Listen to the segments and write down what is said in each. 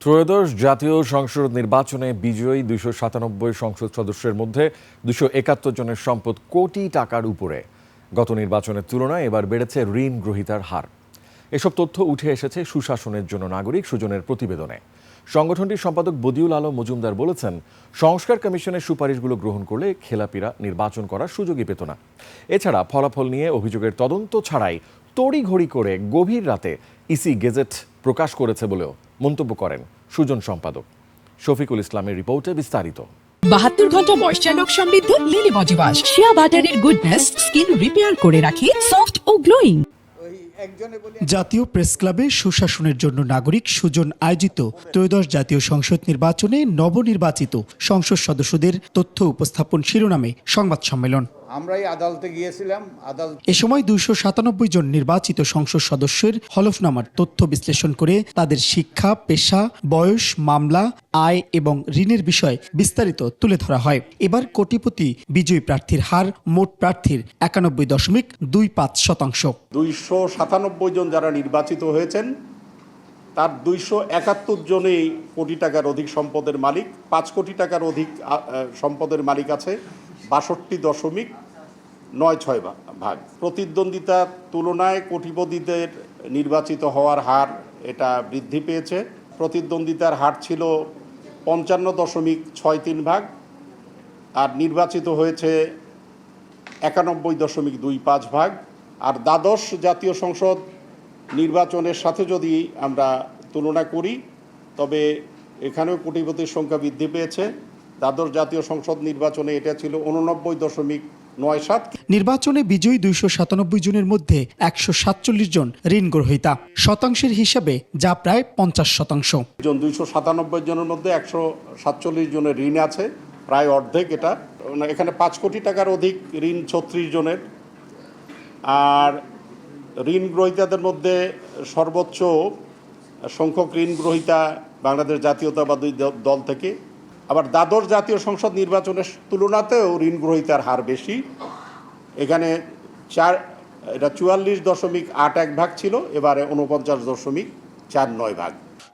ত্রয়োদশ জাতীয় সংসদ নির্বাচনে বিজয়ী ২৯৭ সংসদ সদস্যের মধ্যে ২৭১ জনের সম্পদ কোটি টাকার উপরে। গত নির্বাচনের তুলনায় এবার বেড়েছে ঋণ গ্রহীতার হার। এসব তথ্য উঠে এসেছে সুশাসনের জন্য নাগরিক সুজনের প্রতিবেদনে। সংগঠনটির সম্পাদক বদিউল আলম মজুমদার বলেছেন, সংস্কার কমিশনের সুপারিশগুলো গ্রহণ করলে খেলাপিরা নির্বাচন করার সুযোগই পেত না। এছাড়া ফলাফল নিয়ে অভিযোগের তদন্ত ছাড়াই তড়িঘড়ি করে গভীর রাতে ইসি গেজেট প্রকাশ করেছে বলেও মন্তব্য করেন সুজন সম্পাদক। শফিকুল ইসলামের রিপোর্টে বিস্তারিত। ৭২ ঘন্টা ময়েশ্চার লক সমৃদ্ধ লিলি বডি ওয়াশ, শিয়া বাটারের গুডনেস স্কিন রিপেয়ার করে রাখে সফট ও গ্লোয়িং। জাতীয় প্রেস ক্লাবে সুশাসনের জন্য নাগরিক সুজন আয়োজিত ত্রয়োদশ জাতীয় সংসদ নির্বাচনে নবনির্বাচিত সংসদ সদস্যদের তথ্য উপস্থাপন শিরোনামে সংবাদ সম্মেলন। আমরাই আদালতে গিয়েছিলাম। এ সময় ২৯৭ জন নির্বাচিত সংসদ সদস্যের হলফনামার তথ্য বিশ্লেষণ করে তাদের শিক্ষা, পেশা, বয়স, মামলা, আয় এবং ঋণের বিষয় বিস্তারিত তুলে ধরা হয়। এবার কোটিপতি বিজয়ী প্রার্থীর হার মোট প্রার্থীর ৯১.২৫%। ২৯৭ জন যারা নির্বাচিত হয়েছেন তার ২৭১ জনেই কোটি টাকার অধিক সম্পদের মালিক। ৫ কোটি টাকার অধিক সম্পদের মালিক আছে ৬২.৯৬ ভাগ। প্রতিদ্বন্দ্বিতার তুলনায় কোটিপতিদের নির্বাচিত হওয়ার হার এটা বৃদ্ধি পেয়েছে। প্রতিদ্বন্দ্বিতার হার ছিল ৫৫.৬৩ ভাগ, আর নির্বাচিত হয়েছে ৯১.২৫ ভাগ। আর দ্বাদশ জাতীয় সংসদ নির্বাচনের সাথে যদি আমরা তুলনা করি তবে এখানেও কোটিপতির সংখ্যা বৃদ্ধি পেয়েছে। দ্বাদশ জাতীয় সংসদ নির্বাচনে এটা ছিল ৮৯.৯৭। নির্বাচনে বিজয়ী ২৯৭ জনের মধ্যে ১৪৭ জন ঋণ গ্রহীতা। শতাংশের হিসাবে যা প্রায় ৫০%। ২৯৭ জনের মধ্যে ১৪৭ জনের ঋণ আছে, প্রায় অর্ধেক। এটা এখানে ৫ কোটি টাকার অধিক ঋণ ৩৬ জনের। আর ঋণ গ্রহীতাদের মধ্যে সর্বোচ্চ সংখ্যক ঋণ গ্রহীতা বাংলাদেশ জাতীয়তাবাদী দল থেকে। আবার দ্বাদশ জাতীয় সংসদ নির্বাচনের তুলনাতেও ঋণ গ্রহীতার হার বেশি। এখানে ৪৪.৮১ ভাগ ছিল, এবারে ৪৯.৪৯ ভাগ।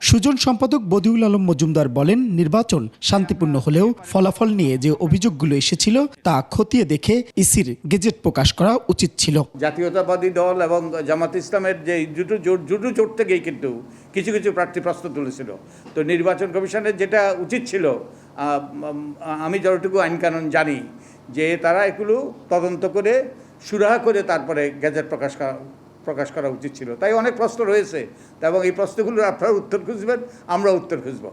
সুজন সম্পাদক বদিউল আলম মজুমদার বলেন, নির্বাচন শান্তিপূর্ণ হলেও ফলাফল নিয়ে যে অভিযোগগুলো এসেছিল তা খতিয়ে দেখে ইসির গেজেট প্রকাশ করা উচিত ছিল। জাতীয়তাবাদী দল এবং জামাত ইসলামের যে জুটো জোট থেকেই কিন্তু কিছু কিছু প্রার্থী প্রশ্ন তুলেছিল। তো নির্বাচন কমিশনের যেটা উচিত ছিল, আমি যতটুকু আইনকানুন জানি, যে তারা এগুলো তদন্ত করে সুরাহা করে তারপরে গেজেট প্রকাশ করা উচিত ছিল। তাই অনেক প্রশ্ন রয়েছে এবং এই প্রশ্নগুলোর আপনারা উত্তর খুঁজবেন, আমরা উত্তর খুঁজব।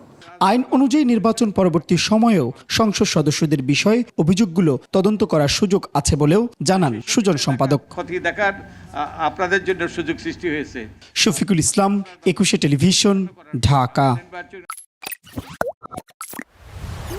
আইন অনুযায়ী নির্বাচন পরবর্তী সময়েও সংসদ সদস্যদের বিষয়ে অভিযোগগুলো তদন্ত করার সুযোগ আছে বলেও জানান সুজন সম্পাদক। খতিয়ে দেখার আপনাদের জন্য সুযোগ সৃষ্টি হয়েছে। শফিকুল ইসলাম, ২১ টেলিভিশন, ঢাকা।